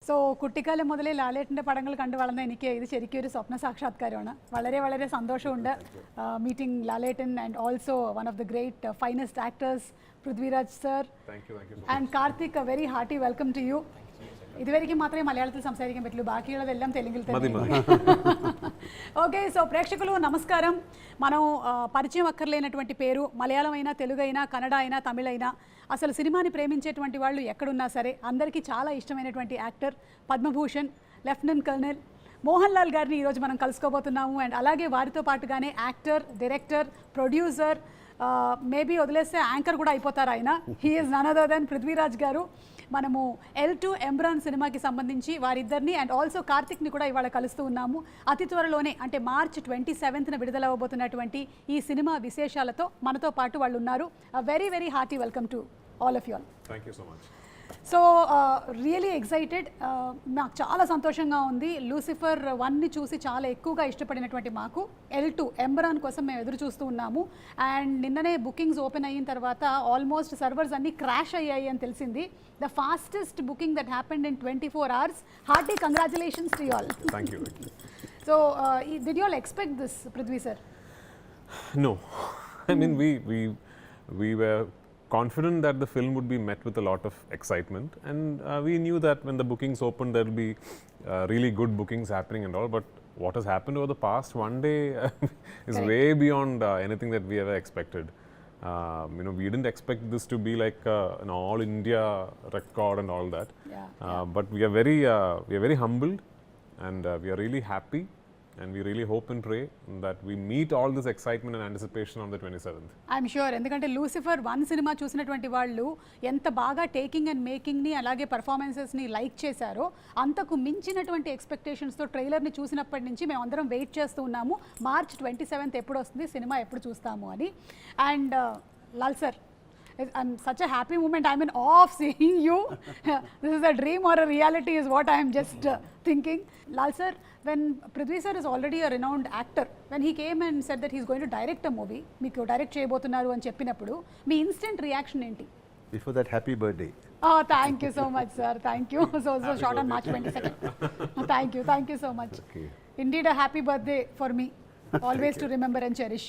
So കുട്ടിക്കാലം മുതലേ ലാലേട്ടൻ്റെ പടങ്ങൾ കണ്ടു വളർന്ന എനിക്ക് ഇത് ശരിക്കും ഒരു സ്വപ്ന സാക്ഷാത്കാരമാണ്. വളരെ വളരെ സന്തോഷമുണ്ട് meeting Lalettan and also one of the great finest actors Prithviraj sir and Karthik. A very hearty welcome to you. ഇതുവരെയ്ക്കും മാത്രമേ മലയാളത്തിൽ സംസാരിക്കാൻ പറ്റുള്ളൂ, బాకీలదెల్లం తెలుగులో തന്നെ. ఓకే, సో ప్రేక్షకులు నమస్కారం. మనం పరిచయం అక్కర్లేనటువంటి పేరు, మలయాళం అయినా తెలుగు అయినా కన్నడ అయినా తమిళ అయినా అసలు సినిమాని ప్రేమించేటువంటి వాళ్ళు ఎక్కడున్నా సరే అందరికీ చాలా ఇష్టమైనటువంటి actor Padma Bhushan lieutenant colonel Mohanlal గారిని ఈరోజు మనం కలుసుకోబోతున్నాము. అండ్ అలాగే వారితో పాటుగానే యాక్టర్, డైరెక్టర్, ప్రొడ్యూసర్, మేబీ వదిలేస్తే యాంకర్ కూడా అయిపోతారు ఆయన. He is none other than Prithviraj garu. మనము L2 ఎంపురాన్ సినిమాకి సంబంధించి వారిద్దరిని అండ్ ఆల్సో కార్తిక్ని కూడా ఇవాళ కలుస్తూ ఉన్నాము. అతి త్వరలోనే అంటే మార్చ్ 27న విడుదలవ్వబోతున్నటువంటి ఈ సినిమా విశేషాలతో మనతో పాటు వాళ్ళు ఉన్నారు. Very very hearty welcome to all of you all. Thank you so much. So really excited. నాకు చాలా సంతోషంగా ఉంది. లూసిఫర్ 1ని చూసి చాలా ఎక్కువగా ఇష్టపడినటువంటి మాకు L2 ఎంబరాన్ కోసం మేము ఎదురు చూస్తూ ఉన్నాము. అండ్ నిన్ననే బుకింగ్స్ ఓపెన్ అయిన తర్వాత ఆల్మోస్ట్ సర్వర్స్ అన్నీ క్రాష్ అయ్యాయి అని తెలిసింది. The fastest booking that happened in 24 hours. Hearty congratulations to you all. Thank you. So did you all expect this, Prithvi sir? No, I mean we were confident that the film would be met with a lot of excitement, and we knew that when the bookings opened there will be really good bookings happening and all, but what has happened over the past one day is Correct. way beyond anything that we ever expected. We didn't expect this to be like an all India record and all that. But we are very humbled, and we are really happy, and we really hope and pray that we meet all this excitement and anticipation on the 27th. I'm sure. ఎందుకంటే Lucifer 1 cinema చూసినటువంటి వాళ్ళు ఎంత బాగా taking and మేకింగ్ని అలాగే పర్ఫార్మెన్సెస్ని like చేశారో అంతకు మించినటువంటి ఎక్స్పెక్టేషన్స్తో ట్రైలర్ని చూసినప్పటి నుంచి మేము అందరం వెయిట్ చేస్తూ ఉన్నాము. మార్చ్ 27th ఎప్పుడు వస్తుంది సినిమా, ఎప్పుడు చూస్తాము అని. And Lal sir, I'm such a happy moment. I'm in awe of seeing you. This is a dream or a reality is what I am just thinking. Lal sir, when Prithvi sir is already a renowned actor, when he came and said that he is going to direct a movie, meeku direct cheyabothunaru ani cheppinappudu me instant reaction enti? Before that, happy birthday. Oh, thank you so much, sir. Thank you. So shot on March 22nd. Thank you so much. Okay. Indeed a happy birthday for me. Always to remember and cherish.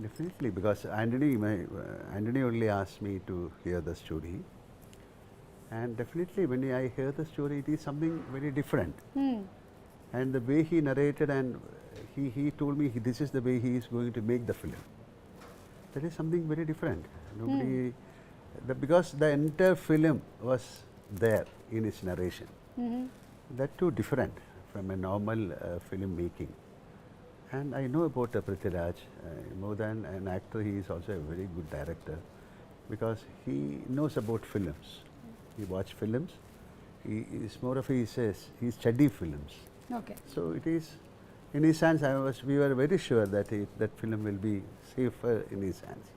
Definitely, because Anthony only asked me to hear the story, and definitely when I hear the story, it is something very different. And the way he narrated, and he told me this is the way he is going to make the film. That is something very different. Nobody, because the entire film was there in his narration. That too different from a normal film making. And I know about Prithviraj, more than an actor, he is also a very good director, because he knows about films. He watches films. He is more of he study films. Okay. So it is in his hands. We were very sure that that film will be safer in his hands,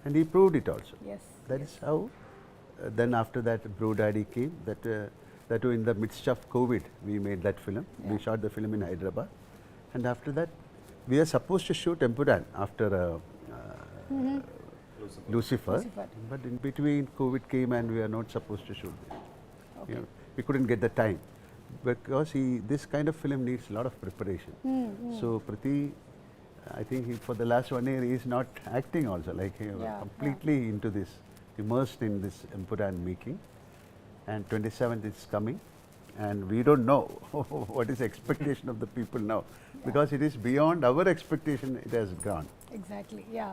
and he proved it also. Yes. That is how. Then after that, Bro Daddy came. That in the midst of COVID, we made that film. We shot the film in Hyderabad, and after that, we are supposed to shoot Empuraan after Lucifer, but in between COVID came and we are not supposed to shoot this. Okay. We couldn't get the time, because this kind of film needs a lot of preparation. So Prithi, I think for the last 1 year he is not acting also, like he was completely into this, immersed in this Empuraan making, and 27th is coming. And we don't know what is the expectation of the people now, because it is beyond our expectation. It has gone. Exactly, yeah.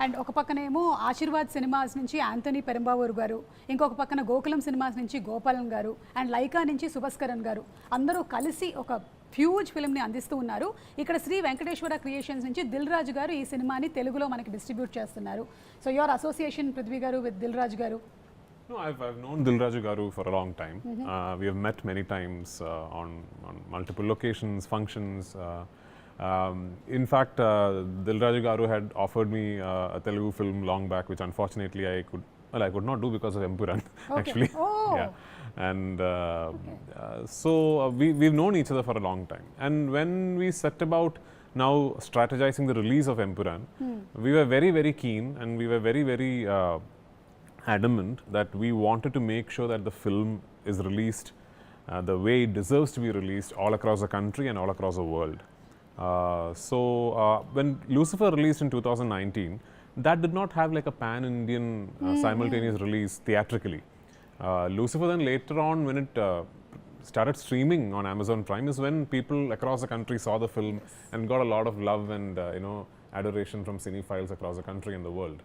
And ఒక పక్కనేమో Aashirvaad cinemas నుంచి Anthony పెరంబావూర్ గారు, ఇంకొక పక్కన Gokulam cinemas నుంచి గోపాలన్ గారు, and Lyca నుంచి సుభస్కరన్ గారు అందరూ కలిసి ఒక హ్యూజ్ ఫిల్మ్ని అందిస్తూ ఉన్నారు. ఇక్కడ శ్రీ వెంకటేశ్వర క్రియేషన్స్ నుంచి దిల్ రాజు గారు ఈ సినిమాని తెలుగులో మనకి డిస్ట్రిబ్యూట్ చేస్తున్నారు. సో యువర్ అసోసియేషన్ పృథ్వీ గారు విత్ దిల్ రాజు గారు? No, I've known Dilraju Garu for a long time. We have met many times on multiple locations, functions. In fact, Dilraju Garu had offered me a Telugu film long back, which unfortunately I could not do because of Empuraan. Okay. Actually. Oh. Yeah. And so we've known each other for a long time. And when we set about now strategizing the release of Empuraan, we were very, very keen, and we were very, very adamant that we wanted to make sure that the film is released the way it deserves to be released all across the country and all across the world. When Lucifer released in 2019, that did not have like a pan-Indian simultaneous release theatrically. Lucifer then later on, when it started streaming on Amazon Prime, is when people across the country saw the film and got a lot of love and adoration from cinephiles across the country and the world.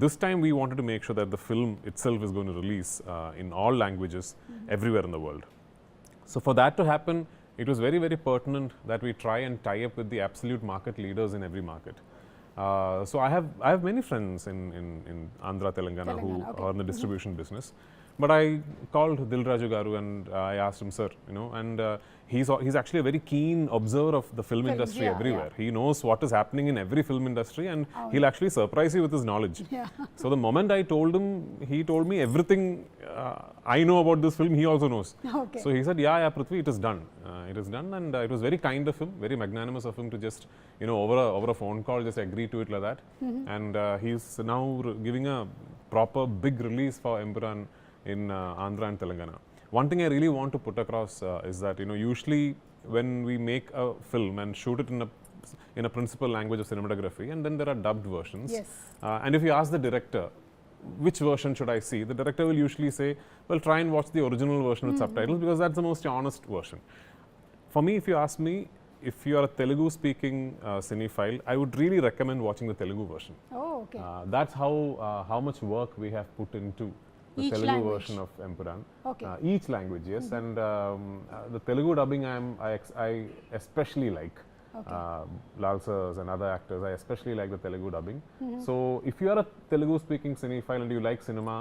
This time we wanted to make sure that the film itself is going to release in all languages everywhere in the world. So for that to happen, it was very, very pertinent that we try and tie up with the absolute market leaders in every market. So I have many friends in Andhra, Telangana who are in the distribution business. But I called Dilraju Garu and I asked him, sir, and he's actually a very keen observer of the film industry everywhere. He knows what is happening in every film industry, and he'll actually surprise you with his knowledge. So the moment I told him, he told me everything I know about this film, he also knows. So he said, yeah, Prithvi, it is done. It is done, and it was very kind of him, very magnanimous of him to just, over a phone call, just agree to it like that. And he's now giving a proper big release for Empuraan in Andhra and Telangana. One thing I really want to put across is that usually when we make a film and shoot it in a principal language of cinematography, and then there are dubbed versions. And if you ask the director, which version should I see? The director will usually say, well, try and watch the original version with subtitles, because that's the most honest version. For me, if you ask me, if you are a Telugu speaking cinephile, I would really recommend watching the Telugu version. That's how much work we have put into the each Telugu language. version of Empuraan. Each language, yes. And the Telugu dubbing I especially like. Lal sirs and other actors, I especially like the Telugu dubbing. So if you are a Telugu speaking cinephile and you like cinema,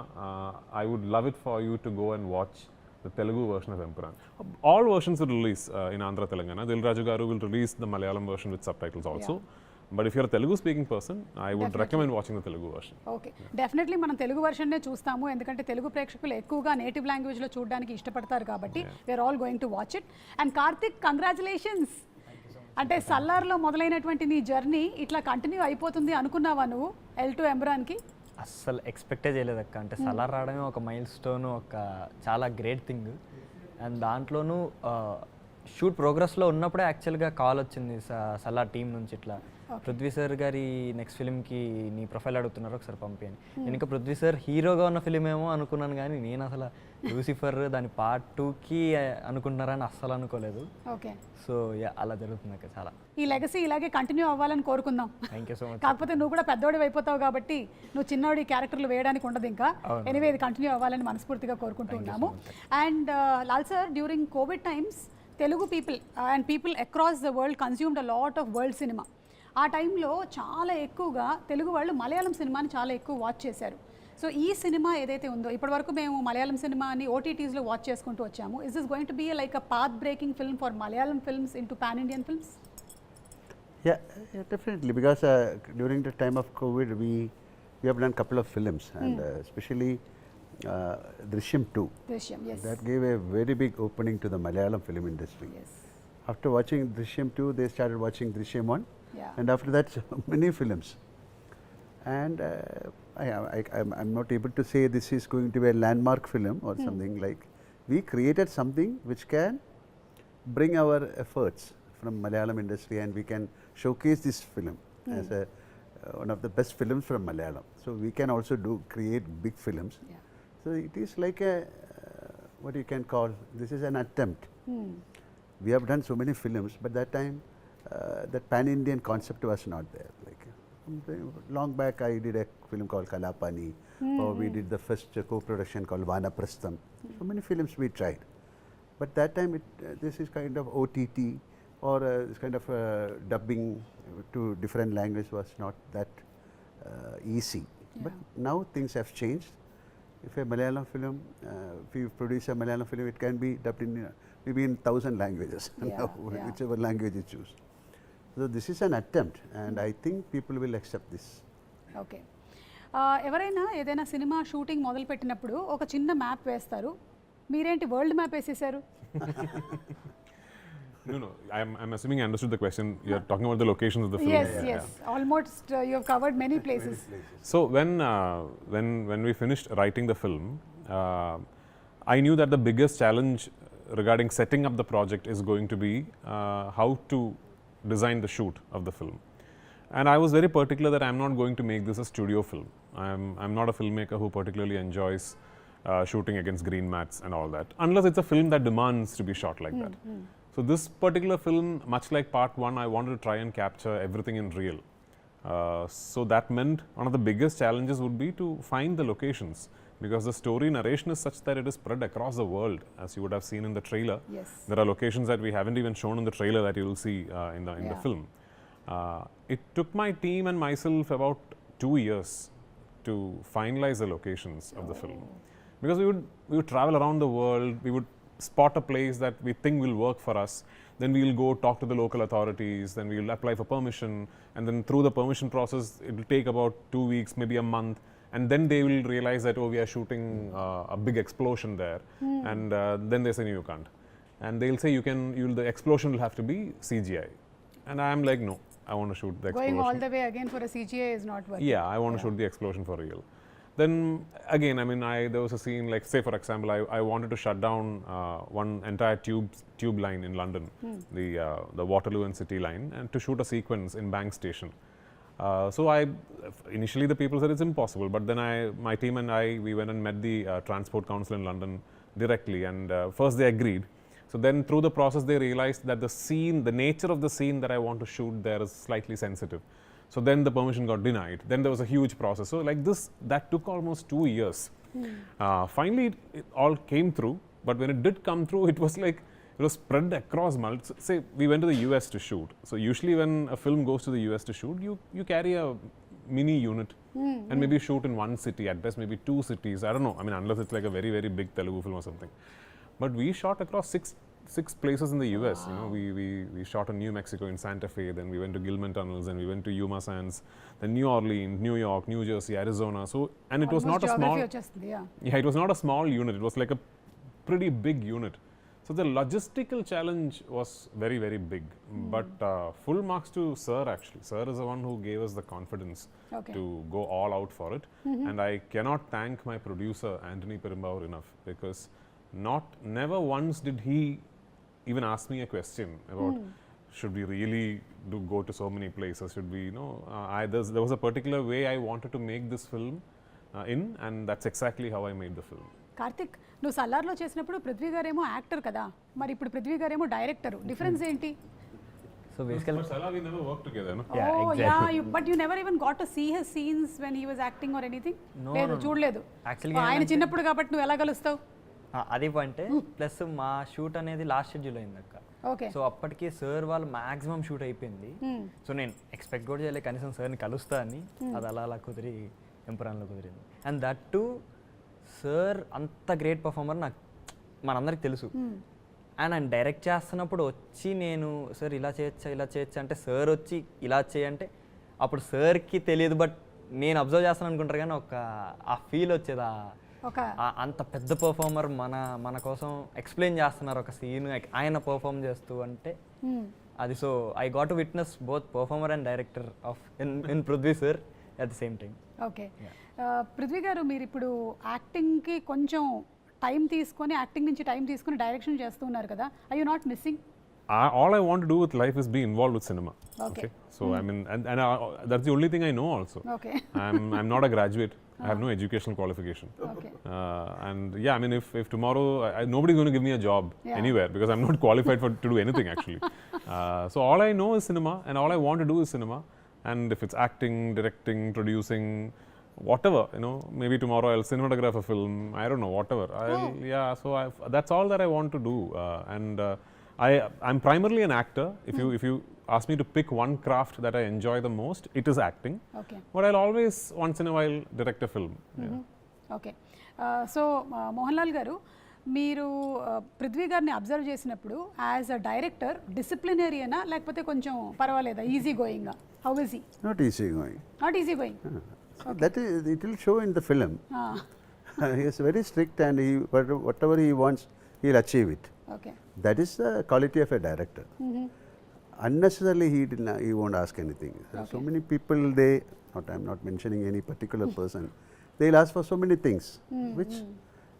I would love it for you to go and watch the Telugu version of Empuraan. All versions will release in Andhra, Telangana. Dilraju Garu will release the Malayalam version with subtitles also. But if you're a Telugu speaking person, I would recommend watching the Telugu version. Okay definitely మనం తెలుగు వర్షన్నే చూస్తాము, ఎందుకంటే తెలుగు ప్రేక్షకులు ఎక్కువగా native లాంగ్వేజ్లో చూడడానికి ఇష్టపడతారు కాబట్టి we're all going to watch it. And Karthik, congratulations. అంటే సల్లార్లో మొదలైనటువంటి నీ జర్నీ ఇట్లా కంటిన్యూ అయిపోతుంది అనుకున్నావా నువ్వు L2 ఎంబురాన్కి? అస్సలు ఎక్స్పెక్టే చేయలేదు అక్క. అంటే సలార్ రావడమే ఒక మైల్ స్టోన్, ఒక చాలా గ్రేట్ థింగ్. అండ్ దాంట్లోనూ షూట్ ప్రోగ్రెస్లో ఉన్నప్పుడే యాక్చువల్గా కాల్ వచ్చింది సలార్ టీం నుంచి, ఇట్లా పృథ్వీ సార్ గారి నెక్స్ట్ ఫిలింకి నీ ప్రొఫైల్ అడుగుతున్నారు, ఒకసారి పంపించండి. నేను ఇంకా పృథ్వీ సార్ హీరోగా ఉన్న ఫిలిం ఏమో అనుకున్నాను, కానీ నేను అసలు లూసిఫర్ దాని పార్ట్ 2కి అనుకుంటున్నారని అస్సలు అనుకోలేదు. సో అలా జరుగుతుంది అక్క. చాలా ఈ లెగసీ ఇలాగే కంటిన్యూ అవ్వాలని కోరుకుందాం. Thank you so much. కాకపోతే నువ్వు కూడా పెద్దోడి అయిపోతావు కాబట్టి నువ్వు చిన్నోడి క్యారెక్టర్లు వేయడానికి ఉండదు ఇంకా. ఎనీవే ఇది కంటిన్యూ అవ్వాలని మనస్ఫూర్తిగా కోరుకుంటూ ఉన్నాము. And Lal sir, during Covid times Telugu people and people across the world consumed a lot of world cinema. ఆ టైంలో చాలా ఎక్కువగా తెలుగు వాళ్ళు మలయాళం సినిమాని చాలా ఎక్కువ వాచ్ చేశారు. సో ఈ సినిమా ఏదైతే ఉందో, ఇప్పటివరకు మేము మలయాళం సినిమాని ఓటీటీస్లో వాచ్ చేసుకుంటూ వచ్చాము. Is this going to be like a path breaking film for Malayalam films into pan Indian films? Yeah, definitely, because during the time of COVID, we have done a couple of films, and especially Drishyam 2. Drishyam, yes. That gave a very big opening to the Malayalam film industry. Yes. After watching Drishyam 2, they started watching Drishyam 1, and after that, many films. And I'm not able to say this is going to be a landmark film or something like. We created something which can bring our efforts from Malayalam industry, and we can showcase this film as one of the best films from Malayalam. So we can also create big films. So it is like a what you can call, this is an attempt. We have done so many films, but that time that pan-Indian concept was not there. Like long back, I did a film called Kalapani, or we did the first co-production called Vanaprastham. So many films we tried, but that time this is kind of OTT or this kind of dubbing to different language was not that easy. But now things have changed. If a Malayalam film, if you produce a Malayalam film, it can be dubbed in maybe in 1,000 languages, whichever language you choose. So this is an attempt, and I think people will accept this. Okay, ఎవరైనా ఏదైనా cinema shooting మొదలు పెట్టినప్పుడు ఒక చిన్న map వేస్తారు, మీరేంటి world map వేసేసారు? No, I'm assuming I understood the question. You're talking about the locations of the film. Yes. Almost you have covered many places. So when we finished writing the film, I knew that the biggest challenge regarding setting up the project is going to be how to design the shoot of the film. And I was very particular that I'm not going to make this a studio film. I'm not a filmmaker who particularly enjoys shooting against green mats and all that, unless it's a film that demands to be shot like that. So this particular film, much like part 1, I wanted to try and capture everything in real. So that meant one of the biggest challenges would be to find the locations, because the story narration is such that it is spread across the world, as you would have seen in the trailer. Yes. There are locations that we haven't even shown in the trailer that you will see in the film. It took my team and myself about 2 years to finalize the locations of the film, because we would travel around the world, we would spot a place that we think will work for us, then we will go talk to the local authorities, then we will apply for permission, and then through the permission process it will take about 2 weeks, maybe a month, and then they will realize that, oh, we are shooting a big explosion there, and then they say, no, you can't, and they'll say the explosion will have to be CGI, and I am like, no, I want to shoot the explosion. Going all the way again for a CGI is not working. Yeah, I want to shoot the explosion for real. Then again, I mean, there was a scene, like say for example, I wanted to shut down one entire tube line in London, the Waterloo and City line, and to shoot a sequence in Bank Station. So initially the people said it's impossible, but then my team and we went and met the Transport Council in London directly, and first they agreed. So then through the process they realized that the nature of the scene that I want to shoot there is slightly sensitive. So then the permission got denied. Then there was a huge process. So like this, that took almost 2 years. Finally, it all came through. But when it did come through, it was like, it was spread across say we went to the US to shoot. So usually when a film goes to the US to shoot, you carry a mini unit and maybe shoot in one city, at best maybe 2 cities. I don't know. I mean, unless it's like a very, very big Telugu film or something. But we shot across six places in the US. You know, we shot in New Mexico in Santa Fe, then we went to Gilman Tunnels, then we went to Yuma Sands, then New Orleans, New York, New Jersey, Arizona. So, and it was not a small, it was not a small unit. It was like a pretty big unit. So the logistical challenge was very, very big. But full marks to Sir actually. Sir is the one who gave us the confidence to go all out for it. And I cannot thank my producer Anthony Perumbavoor enough, because never once did he even ask me a question about should we really go to so many places, should we, there was a particular way I wanted to make this film and that's exactly how I made the film. Karthik, నువ్వు సల్లార్లో చేసినప్పుడు పృథ్వీ గారేమో actor కదా, మరి ఇప్పుడు పృథ్వీ గారేమో director, difference ఏంటి? So basically, but Salah, we never worked together, no? Yeah, oh, exactly. Yeah, but you never even got to see his scenes when he was acting or anything? No. చూడలేదు. Actually, ఆయన చిన్నప్పుడు కాబట్టి నువ్వు ఎలా కలుస్తావు? అది point. Plus మా shoot అనేది last schedule అయింది అక్క. ఓకే. సో అప్పటికి సార్ వాళ్ళు మాక్సిమం షూట్ అయిపోయింది. సో నేను ఎక్స్పెక్ట్ కూడా చేయలేదు కనీసం సార్ని కలుస్తా అని. అది అలా కుదిరి ఎంపురాన్లో కుదిరింది. అండ్ దట్ టు సార్ అంత గ్రేట్ పర్ఫార్మర్ మనందరికి తెలుసు. అండ్ ఆయన డైరెక్ట్ చేస్తున్నప్పుడు వచ్చి నేను సార్ ఇలా చేయొచ్చా అంటే సార్ వచ్చి ఇలా చేయంటే అప్పుడు సార్కి తెలియదు, బట్ నేను అబ్జర్వ్ చేస్తాను అనుకుంటారు, కానీ ఆ ఫీల్ వచ్చేది. అంత పెద్ద పర్ఫార్మర్ మన కోసం ఎక్స్ప్లెయిన్ చేస్తున్నారు ఒక సీన్ ఆయన పర్ఫార్మ్ చేస్తూ అంటే అది. So I got to witness both performer and director of in Prithvi sir at the same time. Okay, Prithvi గారు, మీరు ఇప్పుడు యాక్టింగ్కి కొంచెం టైం తీసుకొని, యాక్టింగ్ నుంచి టైం తీసుకొని డైరెక్షన్ చేస్తూ ఉన్నారు కదా, I you not missing? All I want to do with life is be involved with cinema. Okay. So I mean, and that's the only thing I know also. Okay. I'm not a graduate. I have no educational qualification. Okay. And yeah, I mean, if tomorrow nobody's going to give me a job anywhere, because I'm not qualified to do anything actually. So all I know is cinema, and all I want to do is cinema. And if it's acting, directing, producing, whatever, maybe tomorrow I'll cinematograph a film. I don't know, whatever. So that's all that I want to do. I'm primarily an actor. If you ask me to pick one craft that I enjoy the most, it is acting. Okay. But I'll always once in a while direct a film. Okay, so Mohanlal గారు, మీరు పృథ్వీ గారిని observe చేసినప్పుడు as a director డిసిప్లినరీనా లేకపోతే కొంచెం పర్వాలేదా, easy గోయింగా? How is he? Not easy going. Not easy going. That is, it will show in the film. He is very strict, and whatever he wants, he'll achieve it. Okay. That is the quality of a director. Unnecessarily he won't ask anything. Okay. So many people, I'm not mentioning any particular person, they'll ask for so many things, which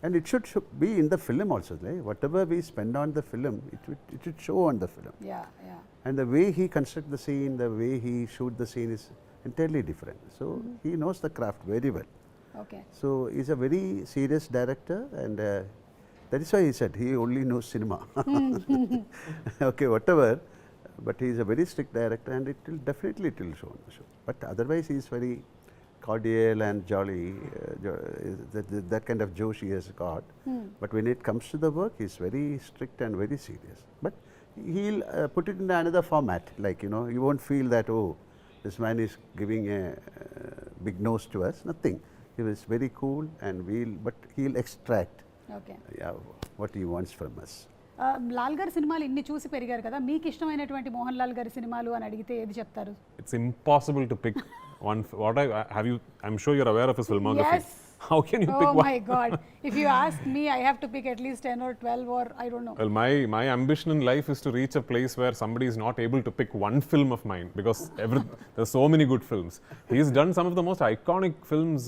And it should be in the film also, right? Whatever we spend on the film, it should show on the film. Yeah, yeah. And the way he construct the scene, the way he shoot the scene is entirely different. So he knows the craft very well. Okay. So he's a very serious director, and that is why he said he only knows cinema. Okay, whatever, but he is a very strict director, and it will definitely show on the show. But otherwise, he is very cordial and jolly. That kind of josh he has got. But when it comes to the work, he is very strict and very serious. But he'll put it in another format. Like, you know, you won't feel that, oh, this man is giving a big nose to us. Nothing. He was very cool, and but he'll extract Okay. what he wants from us. Lal గారి సినిమాలు ఇన్ని చూసి పెరిగారు కదా, మీకు ఇష్టమైనటువంటి మోహన్ లాల్ గారి సినిమాలు అని అడిగితే ఏది చెప్తారు? It's impossible to pick one. I'm sure you're aware of his filmography. Yes. How can you pick Oh one? my God. If you ask me, I have to pick at least 10 or 12 or I don't know. Well, my ambition in life is to reach a place where somebody is not able to pick one film of mine, because there's so many good films. He's done some of the most iconic films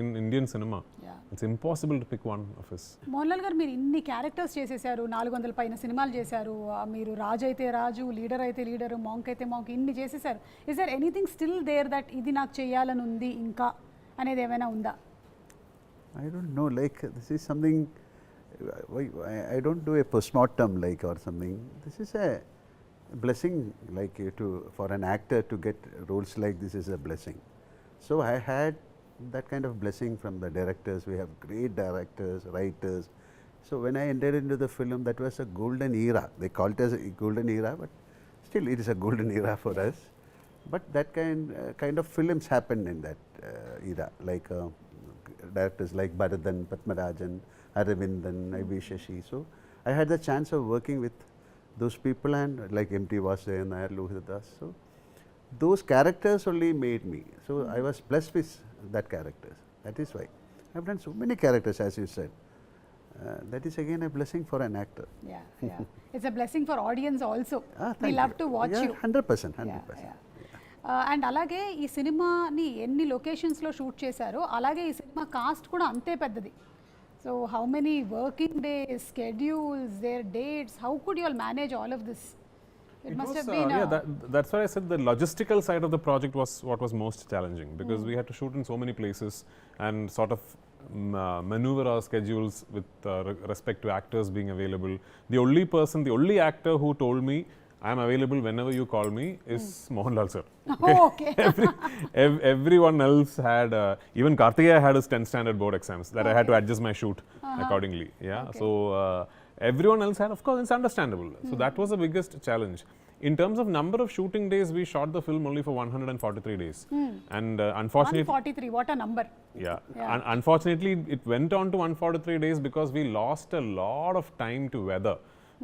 in Indian cinema. Yeah. It's impossible to pick one of his. Mohanlal గారు మీరు ఇన్ని characters చేసేసారు, 400 పైన సినిమాలు చేశారు, మీరు రాజు అయితే రాజు, లీడర్ అయితే లీడర్, మాంక్ అయితే మాంక్, ఇన్ని చేసేసారు. Is there anything still there that ఇది నాకు చేయాలని ఉంది ఇంకా అనేది ఏమైనా ఉందా? I don't know, like this is something, I don't do a postmortem like or something. This is a blessing, like for an actor to get roles like this is a blessing. So I had that kind of blessing from the directors. We have great directors, writers. So when I entered into the film, that was a golden era. They call it as a golden era, but still it is a golden era for us. But that kind of films happened in that era, like directors like Bharathan, Padmarajan, Aravindan, I.B. Shashi. So I had the chance of working with those people, and like M.T. Vasudevan Nair, Lohitadas. So those characters only made me. So I was blessed with that characters. That is why I have done so many characters, as you said. That is again a blessing for an actor. Yeah, yeah. It's a blessing for audience also. Thank We love you. to watch Yeah, you. 100%. And అలాగే ఈ సినిమాని ఎన్ని లొకేషన్స్లో shoot చేశారో అలాగే ఈ cinema cost కూడా అంతే పెద్దది. So how many working days, schedules, their dates, how could you all manage all of this? It must have been that's why I said the logistical side of the project was what was most challenging, because we had to shoot in so many places and sort of maneuver our schedules with respect to actors being available. The only actor who told me I am available whenever you call me is Mohanlal sir. Oh, okay. Everyone else had, even Karthikeya had his 10th standard board exams that I had to adjust my shoot accordingly. Yeah, Okay. so everyone else had, of course, it's understandable. So that was the biggest challenge. In terms of number of shooting days, we shot the film only for 143 days. And unfortunately, 143, what a number. yeah. Unfortunately, it went on to 143 days because we lost a lot of time to weather.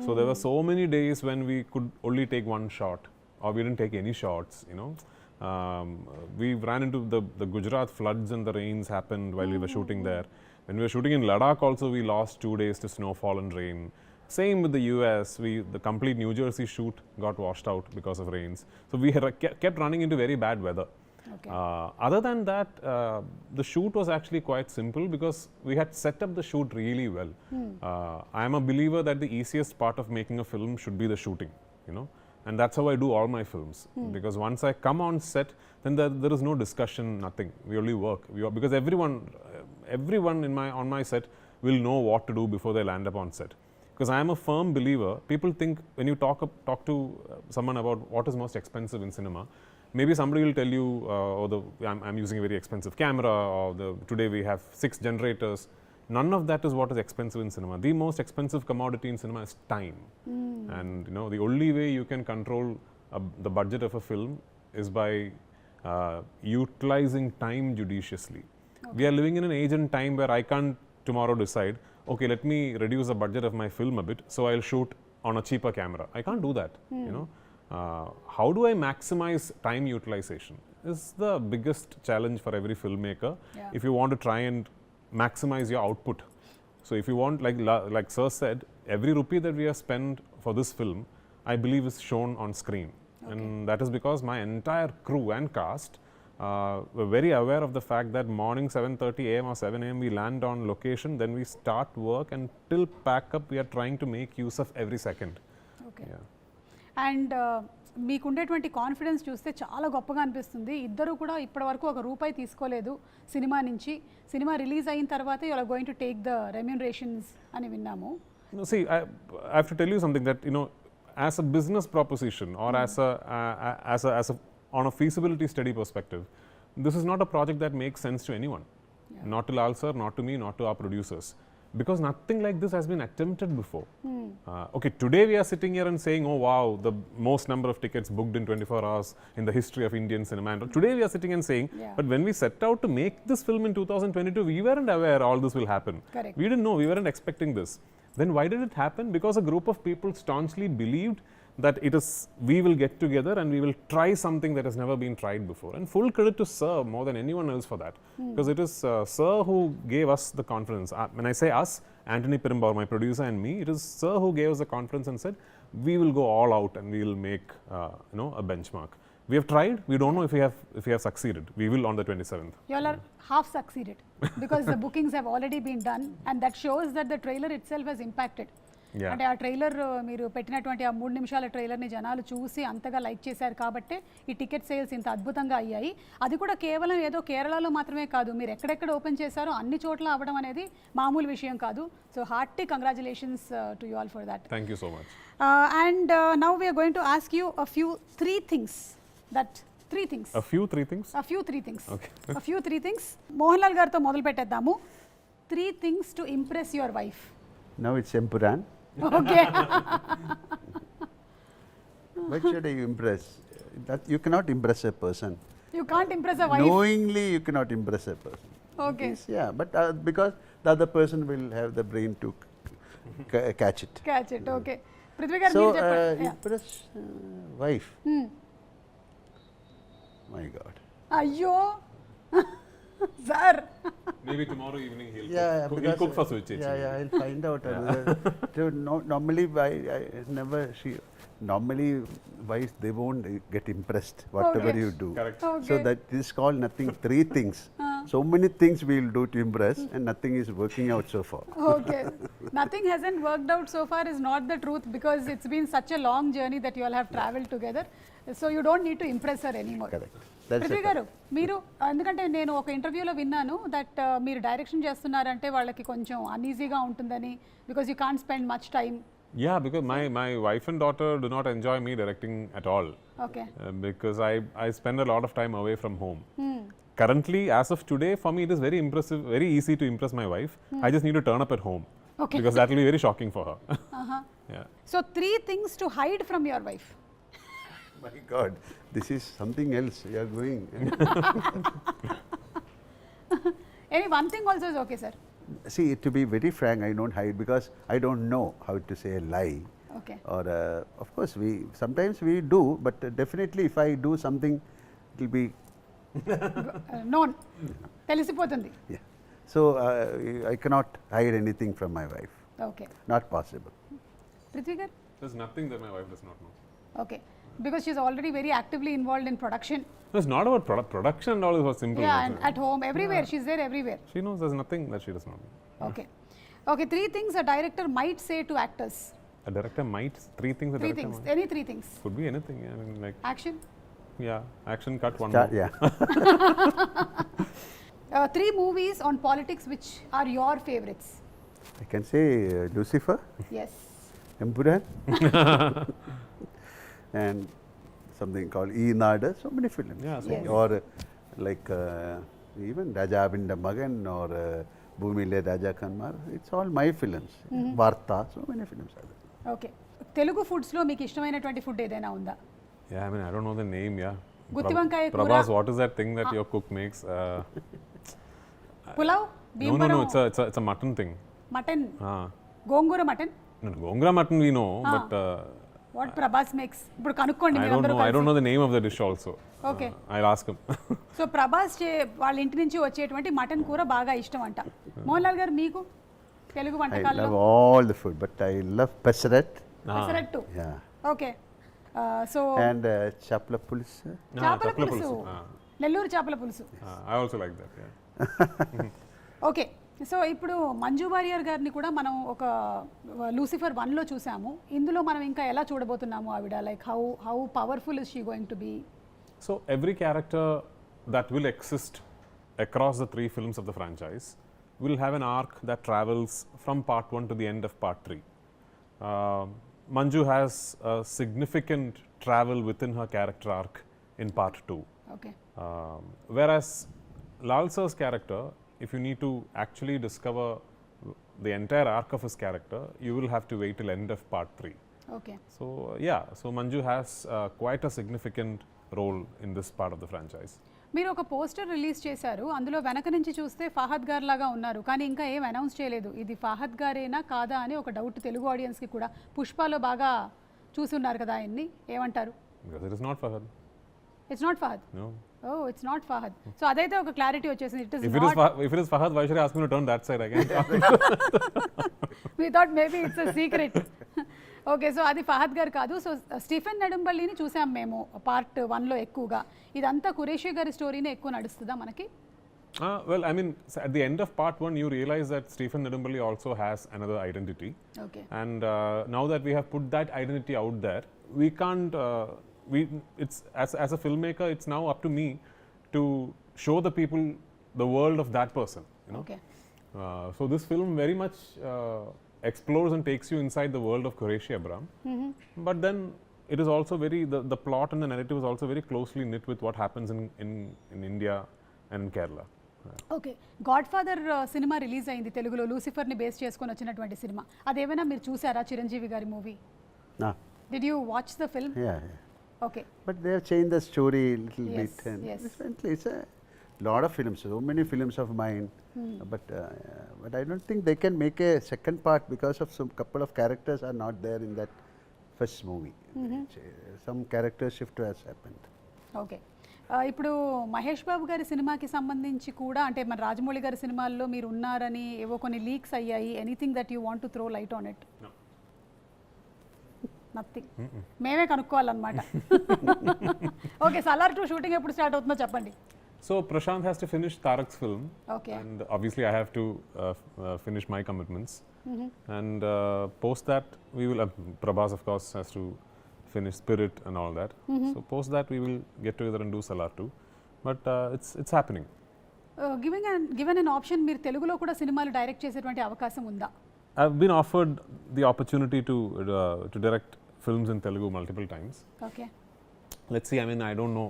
So there were so many days when we could only take one shot, or we didn't take any shots, you know. We ran into the Gujarat floods, and the rains happened while we were shooting there. When we were shooting in Ladakh also, we lost 2 days to snowfall and rain. Same with the US, the complete New Jersey shoot got washed out because of rains. So we had kept running into very bad weather. Okay. Other than that, the shoot was actually quite simple because we had set up the shoot really well. I am a believer that the easiest part of making a film should be the shooting, you know, and that's how I do all my films. Because once I come on set, then there is no discussion, nothing. We only work. Because everyone on my set will know what to do before they land up on set. Because I am a firm believer. People think when you talk to someone about what is most expensive in cinema, maybe somebody will tell you, I'm using a very expensive camera, or today we have 6 generators. None of that is what is expensive in cinema. The most expensive commodity in cinema is time. And you know, the only way you can control the budget of a film is by utilizing time judiciously. We are living in an age and time where I can't tomorrow decide, okay, let me reduce the budget of my film a bit, so I'll shoot on a cheaper camera. I can't do that, you know. How do I maximize time utilization is the biggest challenge for every filmmaker. If you want to try and maximize your output. So if you want, like Sir said, every rupee that we have spent for this film, I believe is shown on screen. And that is because my entire crew and cast we're very aware of the fact that morning 7:30 a.m. or 7 a.m. we land on location, then we start work, and till pack up we are trying to make use of every second. Okay Yeah. And మీకుండేటువంటి confidence చూస్తే చాలా గొప్పగా అనిపిస్తుంది. ఇద్దరు కూడా ఇప్పటివరకు ఒక రూపాయి తీసుకోలేదు సినిమా నుంచి. సినిమా రిలీజ్ అయిన తర్వాత you are going to take the remunerations అని విన్నాము. No, see, I have to tell you something that, you know, as a business proposition or as a on a feasibility study perspective, this is not a project that makes sense to anyone. Not to Lal sir, not to me, not to our producers. Because nothing like this has been attempted before. Okay, today we are sitting here and saying, oh wow, the most number of tickets booked in 24 hours in the history of Indian cinema. And today we are sitting and saying, but when we set out to make this film in 2022, we weren't aware all this will happen. Correct. We didn't know, we weren't expecting this. Then why did it happen? Because a group of people staunchly believed that we will get together and we will try something that has never been tried before. And full credit to Sir more than anyone else for that. Because it is Sir who gave us the confidence. When I say us, Anthony Perumbur, my producer, and me, it is Sir who gave us the confidence and said, we will go all out and we will make a benchmark. We have tried. We don't know if we have succeeded. We will on the 27th. You all are half succeeded because the bookings have already been done, and that shows that the trailer itself has impacted. Yeah. అంటే ఆ trailer మీరు పెట్టినటువంటి ఆ 3 నిమిషాల ట్రైలర్ని జనాలు చూసి అంతగా like చేశారు కాబట్టి ఈ టికెట్ సేల్స్ ఇంత అద్భుతంగా అయ్యాయి. అది కూడా కేవలం ఏదో కేరళలో మాత్రమే కాదు, మీరు ఎక్కడెక్కడ ఓపెన్ చేశారో అన్ని చోట్ల అవ్వడం అనేది మామూలు విషయం కాదు. So hearty congratulations to you all for that. Thank you so much. And now we're going to ask you a few three things. A few three things? Okay. A few three things. Mohanlal గారితో మొదలు పెట్టేద్దాము. 3 things to impress your wife. Now it's Empuraan. Okay. Why should I impress? That you cannot impress a person. You can't impress a wife. Knowingly, you cannot impress a person. Okay. Yes, yeah, but because the other person will have the brain to catch it. Catch it. Okay. Prithvi garu So, meer cheppandi. impress wife. My God. అయ్యో sir. Maybe tomorrow evening he'll Because, cook for Switch. I'll find out. Normally, normally wives, they won't get impressed whatever Okay. you do. Correct. Okay. So that is called nothing. 3 things. So many things we will do to impress, and nothing is working out so far. Okay. Nothing hasn't worked out so far is not the truth, because it's been such a long journey that you all have traveled together. So you don't need to impress her anymore. Correct. That's Prithvi it. గారు, మీరు ఎందుకంటే నేను ఒక ఇంటర్వ్యూలో విన్నాను that మీరు direction చేస్తున్నారంటే వాళ్ళకి కొంచెం అన్ఈజీగా ఉంటుందని, because you can't spend much time. Yeah, because my wife and daughter do not enjoy me directing at all. Okay. Because I spend a lot of time away from home. Currently, as of today, for me it is very impressive, very easy to impress my wife. I just need to turn up at home. Okay. Because that will be very shocking for her. Yeah. So 3 things to hide from your wife. My God, this is something else. You are going. Any one thing also is okay, sir. See, to be very frank, I don't hide because I don't know how to say a lie. Okay. Or of course sometimes we do, but definitely if I do something, it will be known తెలిసిపోతుంది. yeah. So I cannot hide anything from my wife. Okay. Not possible. Prithvi గారు. There's nothing that my wife does not know. Okay. Because she's already very actively involved in production. No, it's not about production and all, is what simple. Yeah, and at home, everywhere. She's there everywhere. She knows there's nothing that she does not know. Okay. Okay, 3 things a director might say to actors. A director might, 3 things a 3 director things. might. Any 3 things. Could be anything. Yeah, I mean, like, Action. action cut, one Start, more. yeah. 3 movies on politics which are your favorites. I can say Lucifer, Yes. Empuraan, and something called Nada. So many films. Yeah, so Yes. Or like even Raja Abinda Magan or Bhumile Raja Kanmar. It's all my films. Varta. So many films are there. Okay. Telugu foods లో మీకు ఇష్టమైనటువంటి food ఏదైనా ఉందా? Yeah, I mean, I don't know the name, yeah. Gutti vankai kura. Prabhas, what is that thing that your cook makes? Pulao, No, Bhimavaram, it's a mutton thing. Mutton, Ah. Gongura mutton. No, Gongra mutton we know, but what Prabhas makes ఇప్పుడు కనుక్కోండి I మీరు don't అందరూ know. I don't కలిసి. know the name of the dish also. Okay. I'll ask him. So Prabhas వాళ్ళ ఇంటి నుంచి వచ్చేటువంటి mutton కూర బాగా ఇష్టం అంట. మోహన్లాల్ గారు మీకు తెలుగు I వంటకాల్లో? love all the food, but I love pesaret. Pesarattu. Yeah. Okay. So And chapla pulse. చేపల పులుసు. నెల్లూరు చేపల పులుసు. I also like that. Yeah. Okay, so ఇప్పుడు మంజు వారియర్ గారిని కూడా మనం ఒక లూసిఫర్ 1లో చూసాము. ఇందులో మనం ఇంకా ఎలా చూడబోతున్నాము ఆవిడ, like how powerful is she going to be? So every character that will exist across the 3 films of the franchise will have an arc that travels from part 1 to the end of part 3. Manju has a significant travel within her character arc in part 2. Okay, Whereas Lal sir's character, if you need to actually discover the entire arc of his character, you will have to wait till end of part 3. Okay. So yeah, so Manju has quite a significant role in this part of the franchise. మీరు ఒక poster release చేశారు, అందులో వెనక నుంచి చూస్తే ఫహద్ గారు లాగా ఉన్నారు, కానీ ఇంకా ఏం అనౌన్స్ చేయలేదు. ఇది ఫహద్ గారేనా కాదా అని ఒక డౌట్ తెలుగు ఆడియన్స్కి కూడా. పుష్పలో బాగా చూసి ఉన్నారు కదా ఆయన్ని, ఏమంటారు? Because it is not Fahad. It's not Fahad. No. Oh, it's not Fahad. So అదైతే ఒక క్లారిటీ వచ్చేసింది. It is If it is Fahad, why should I ask me to turn that side again? We thought maybe it's a secret. Okay, so అది ఫహద్ గారు కాదు. So Stephen నెడుంబల్లిని చూసాం మేము part 1లో ఎక్కువగా. ఇదంతా ఖురేషీ గారి స్టోరీనే ఎక్కువ నడుస్తుందా మనకి? Well, I mean, at the end of part 1, you realize that Stephen Nedumballi also has another identity. Okay, And now that we have put that identity out there, we can't. It's as a filmmaker, it's now up to me to show the people the world of that person. You know. Okay. So this film very much explores and takes you inside the world of Qureshi Abram. But then it is also the plot and the narrative is also very closely knit with what happens in India and in Kerala. Okay, God father cinema release అయింది తెలుగులో, లూసిఫర్ని base చేసుకొని వచ్చినటువంటి cinema. అదేమైనా మీరు చూసారా, చిరంజీవి గారి movie? No. Did you watch the film? Yeah, yeah. Okay. But they have changed the story a little Yes, bit. And yes. differently. It's a lot of films, so many films of mine. But I don't think they can make a second part because of some couple of characters are not there in that first movie. Some character shift has happened. Okay, ఇప్పుడు మహేష్ బాబు గారి సినిమాకి సంబంధించి కూడా, అంటే మన రాజమౌళి గారి సినిమాల్లో మీరు ఉన్నారని ఏవో కొన్ని లీక్స్ అయ్యాయి. Anything that you want to throw light on it? No. Nothing. మేమే కనుక్కోవాలన్నమాట. ఓకే, సలార్ 2 షూటింగ్ ఎప్పుడు స్టార్ట్ అవుతుందో చెప్పండి. So Prashant has to finish Tarak's film, Okay. and obviously I have to finish my commitments. And post that we will. Prabhas of course has to finish Spirit and all that. So post that we will get together and do Salar 2. But it's happening. Given an option, మీరు తెలుగులో కూడా సినిమాలు direct చేసేటువంటి అవకాశం ఉందా? I've been offered the opportunity to direct films in Telugu multiple times. Okay. Let's see. I mean, I don't know.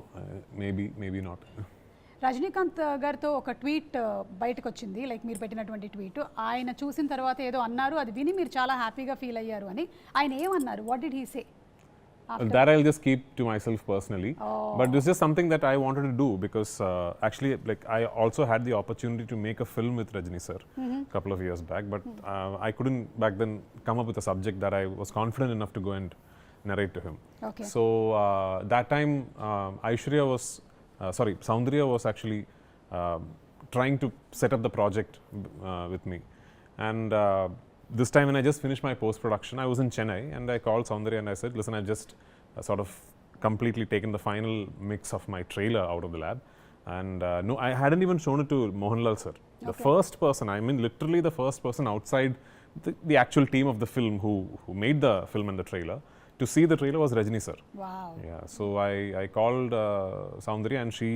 Maybe not. Rajinikanth గారితో ఒక tweet బయటకు వచ్చింది, లైక్ మీరు పెట్టినటువంటి ట్వీట్. ఆయన చూసిన తర్వాత ఏదో అన్నారు, అది విని మీరు చాలా హ్యాపీగా ఫీల్ అయ్యారు అని. ఆయన ఏమన్నారు? What did he say? That I'll just keep to myself personally. But this is something that I wanted to do because actually, like, I also had the opportunity to make a film with Rajni sir a couple of years back, but I couldn't back then come up with a subject that I was confident enough to go and narrate to him. Okay. So that time, Soundarya was actually trying to set up the project with me, and this time when I just finished my post-production, I was in Chennai and I called Soundarya and I said, listen, I've just sort of completely taken the final mix of my trailer out of the lab, and no, I hadn't even shown it to Mohanlal sir. The first person, I mean literally the first person outside the actual team of the film who made the film and the trailer to see the trailer was Rajni sir. Wow. Yeah, so I called Soundarya and she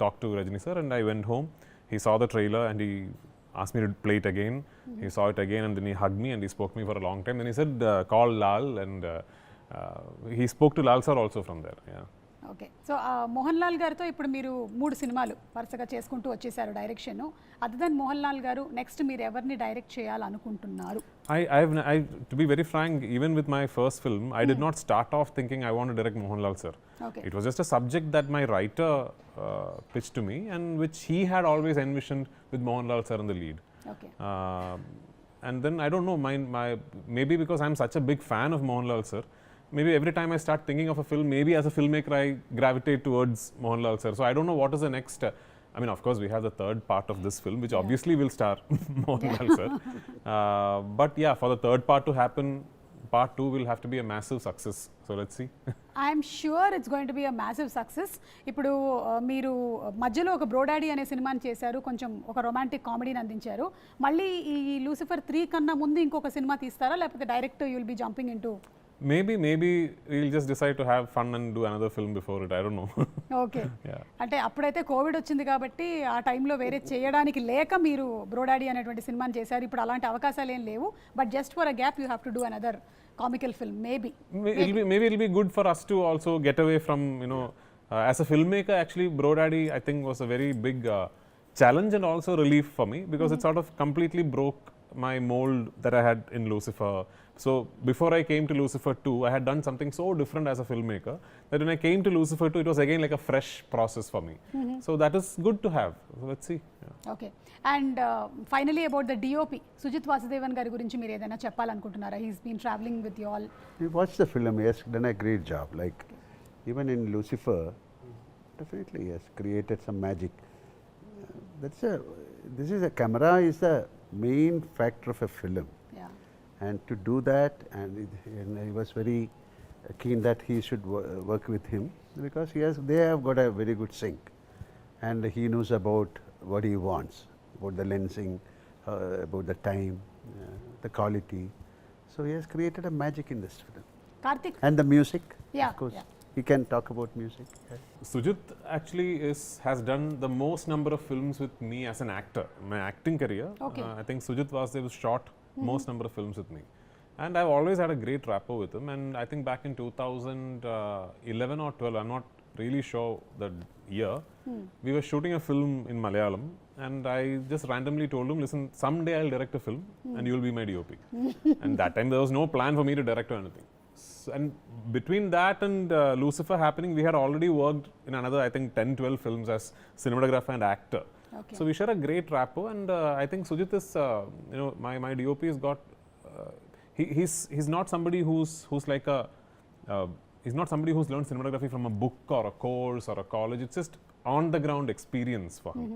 talked to Rajni sir, and I went home. He saw the trailer and he asked me to play it again. He saw it again and then he hugged me and he spoke to me for a long time. Then he said, call Lal, and he spoke to Lal sir also from there. Yeah. Okay, so Mohanlal గారితో ఇప్పుడు మీరు 3 సినిమాలు వరుసగా చేసుకుంటూ వచ్చేసారు direction. Other than Mohanlal garu, next మీరు ఎవరిని direct చేయాలనుకుంటున్నారు? To be very frank, even with my first film, I did not start off thinking I want to direct Mohanlal sir. Okay. It was just a subject that my writer pitched to me and which he had always envisioned with Mohanlal sir in the lead. Okay. And then I don't know, maybe because I'm such a big fan of Mohanlal sir, maybe every time I start thinking of a film, maybe as a filmmaker I gravitate towards Mohanlal sir. So I don't know what is the next. I mean, of course, we have the third part of this film, which obviously will star Mohanlal sir. But yeah, for the third part to happen, part 2 will have to be a massive success. So let's see. I'm sure it's going to be a massive success. ఇప్పుడు మీరు మధ్యలో ఒక బ్రోడాడీ అనే సినిమాని చేశారు, కొంచెం ఒక romantic కామెడీని అందించారు. మళ్ళీ ఈ లూసిఫర్ 3 కన్నా ముందు ఇంకొక సినిమా తీస్తారా, లేకపోతే direct you will be jumping in to? Maybe we'll just decide to have fun and do another film before it. I don't know. Okay. అంటే అప్పుడైతే కోవిడ్ వచ్చింది కాబట్టి ఆ టైంలో వేరే చేయడానికి లేక మీరు బ్రోడాడీ అనేటువంటి సినిమాని చేశారు. ఇప్పుడు అలాంటి అవకాశాలు ఏం లేవు. But just for a gap you have to do another comical film, maybe it'll be good for us to also get away from, as a filmmaker, actually Brodaddy I think was a very big challenge and also relief for me, because it sort of completely broke my mold that I had in Lucifer. So before I came to Lucifer 2, I had done something so different as a filmmaker that when I came to Lucifer 2, it was again like a fresh process for me. So that is good to have. So let's see. Okay. And finally about the DOP, Sujit Vasudevan గారి గురించి మీరు ఏదైనా చెప్పాలనుకుంటున్నారా? He's been traveling with you all. We watched the film. He has done a great job. Like even in Lucifer, definitely he has created some magic. This is a camera is the main factor of a film. Yeah. And to do that, and he was very keen that he should work with him, because they have got a very good sync, and he knows about what he wants, about the lensing, about the time, the quality. So he has created a magic in this film. Karthik. And the music, Yeah, of course. yeah. He can talk about music. Sujit actually has done the most number of films with me as an actor. My acting career, Okay. I think Sujit Vasudev shot most number of films with me. And I've always had a great rapport with him. And I think back in 2011 or 12, I'm not really sure the year, we were shooting a film in Malayalam. And I just randomly told him, listen, someday I'll direct a film and you'll be my DOP. And that time there was no plan for me to direct or anything. And between that and Lucifer happening, we had already worked in another, I think, 10-12 films as cinematographer and actor. Okay. So we share a great rapport, and I think Sujit is, my DOP has got, he's not somebody who's like a, he's not somebody who's learned cinematography from a book or a course or a college. It's just on the ground experience for him.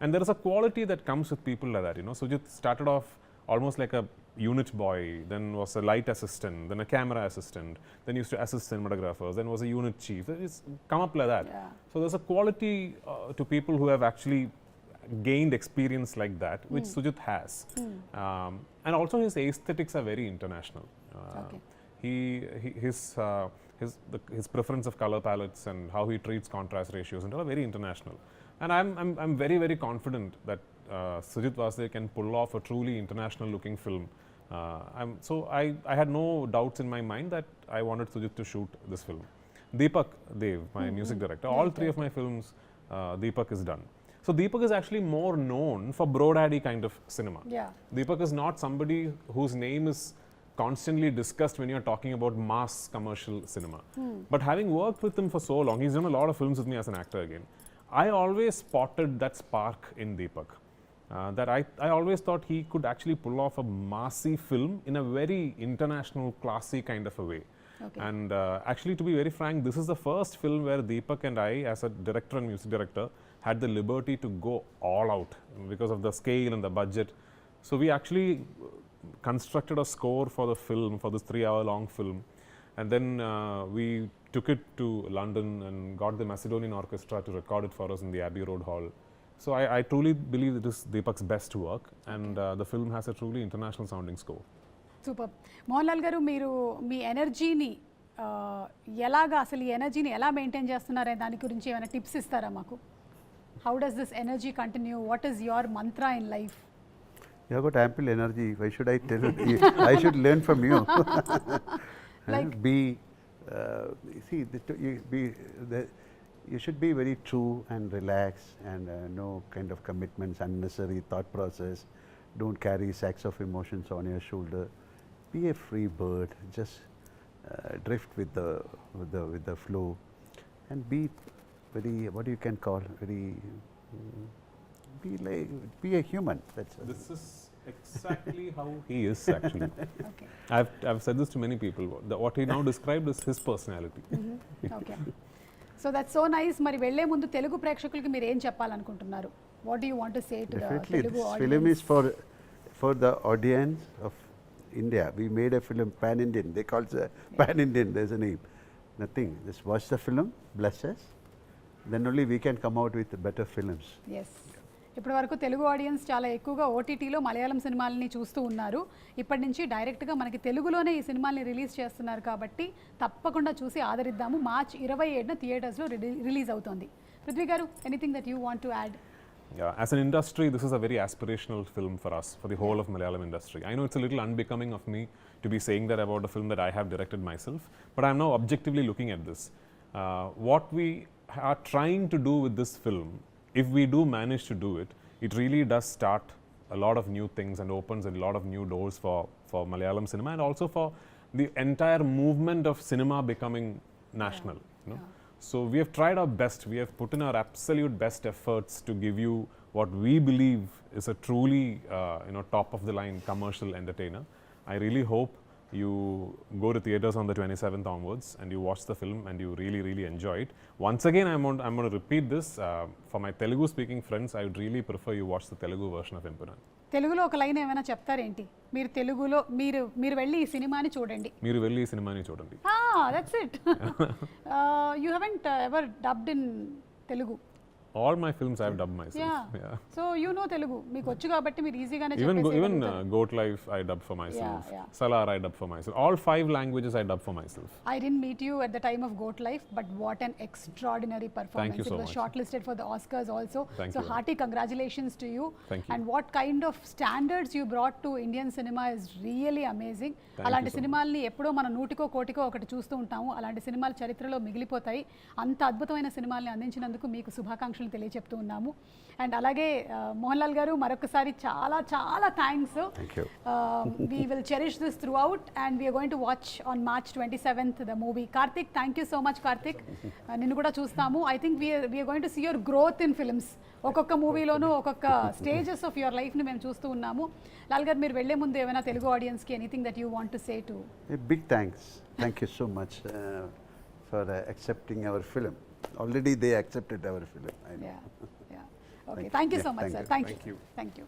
And there is a quality that comes with people like that. Sujit started off almost like a unit boy, then was a light assistant, then a camera assistant, then used to assist cinematographers, then was a unit chief. It's come up like that. Yeah. So there's a quality to people who have actually gained experience like that, which Sujit has. And also his aesthetics are very international. Okay. His preference of color palettes and how he treats contrast ratios and all are very international. And I'm very, very confident that Sujit Vasudev can pull off a truly international looking film. So I had no doubts in my mind that I wanted Sujit to shoot this film. Deepak Dev, my music director, all 3 of my films, Deepak is done. So Deepak is actually more known for Brodaddy kind of cinema. Yeah. Deepak is not somebody whose name is constantly discussed when you're talking about mass commercial cinema. But having worked with him for so long, he's done a lot of films with me as an actor again. I always spotted that spark in Deepak. That I always thought he could actually pull off a massy film in a very international, classy kind of a way. Okay. And actually, to be very frank, this is the first film where Deepak and I, as a director and music director, had the liberty to go all out because of the scale and the budget. So we actually constructed a score for the film, for this 3-hour-long film. And then we took it to London and got the Macedonian Orchestra to record it for us in the Abbey Road Hall. So I truly believe it is Deepak's best work, and the film has a truly international sounding score. Super. Mohanlal గారు, మీరు మీ ఎనర్జీని ఎలాగా, అసలు ఈ ఎనర్జీని ఎలా maintain చేస్తున్నారనే దాని గురించి ఏమైనా టిప్స్ ఇస్తారా మాకు? How does this energy continue? What is your mantra in life? You have got ample energy. Why should I tell you? I should learn from you. Like, you should be very true and relaxed, and no kind of commitments, unnecessary thought process. Don't carry sacks of emotions on your shoulder. Be a free bird. Just drift with the flow, and be very, what you can call very. Be a human. This is exactly how he is actually. okay. I've said this to many people. What he now described is his personality. Okay. So that's so nice. మరి వెళ్ళే ముందు తెలుగు ప్రేక్షకులకి మీరు ఏం చెప్పాలనుకుంటున్నారు? What do you want to say to Definitely, the Telugu this audience? film is for the audience of India. We made a film pan-Indian. They call it pan-Indian. There's a name. Nothing. Just watch the film, bless us. Then only we can come out with better films. Yes ఇప్పటి వరకు Telugu audience చాలా ఎక్కువగా ఓటీటీలో మలయాళం సినిమాలని చూస్తూ ఉన్నారు. ఇప్పటి నుంచి డైరెక్ట్గా మనకి తెలుగులోనే ఈ సినిమాల్ని రిలీజ్ చేస్తున్నారు కాబట్టి తప్పకుండా చూసి ఆదరిద్దాము. మార్చ్ 27న థియేటర్స్లో రిలీజ్ అవుతోంది. పృథ్వీ గారు, anything that you want to add? Yeah, as an industry, this is a very aspirational film for us, for the whole of Malayalam industry. I know it's a little unbecoming of me to be saying that about a film that I have directed myself, but I'm now objectively looking at this. What we are trying to do with this film, if we do manage to do it, it really does start a lot of new things and opens a lot of new doors for Malayalam cinema and also for the entire movement of cinema becoming national. You know? So we have tried our best. We have put in our absolute best efforts to give you what we believe is a truly, top of the line commercial entertainer. I really hope you go to theaters on the 27th onwards and you watch the film and you really, really enjoy it. Once again, I'm going to repeat this. For my Telugu speaking friends, I would really prefer you watch the Telugu version of Empuraan. తెలుగులో ఒక line ఏమైనా చెప్తారేంటి? మీరు తెలుగులో మీరు వెళ్ళి ఈ సినిమాని చూడండి. మీరు వెళ్ళి ఈ సినిమాని చూడండి. That's it. You haven't ever dubbed in Telugu. All my films I've dubbed myself. Yeah. So you know Telugu. మీకు వచ్చు కాబట్టి మీరు ఈజీగానే Even Goat Life I dubbed for myself. Salar I dubbed for myself. All 5 languages I dubbed for myself. I didn't meet you at the time of Goat Life, but what an extraordinary performance. Thank you so It was much. shortlisted for the Oscars also. Thank so you. hearty congratulations to you. Thank you. And what kind of standards you brought to Indian cinema is really amazing. అలాంటి సినిమాల్ని ఎప్పుడో మన నూటికో కోటికో ఒకటి చూస్తూ ఉంటాము. అలాంటి సినిమాలు చరిత్రలో మిగిలిపోతాయి. అంత అద్భుతమైన సినిమాల్ని అందించినందుకు మీకు శుభాకాంక్షలు తెలియజెప్తూ ఉన్నాము. అండ్ అలాగే మోహన్లాల్ గారు, మరొకసారి చాలా చాలా thanks. We will cherish this throughout and we're going to watch on March 27th the movie. Karthik, thank you so much Karthik. నిన్ను కూడా చూస్తాము. I think we're going to see your growth in films. ఒక్కొక్క మూవీలోనూ ఒక్కొక్క stages of your లైఫ్ని మేము చూస్తూ ఉన్నాము. లాల్ గారు, మీరు వెళ్లే ముందు ఏమైనా తెలుగు ఆడియన్స్కి anything that you want to say to? Big thanks. Thank you so much for accepting our film. Already they accepted our film. I know. Okay, thank you so much, sir. Thank you. Thank you. Thank you.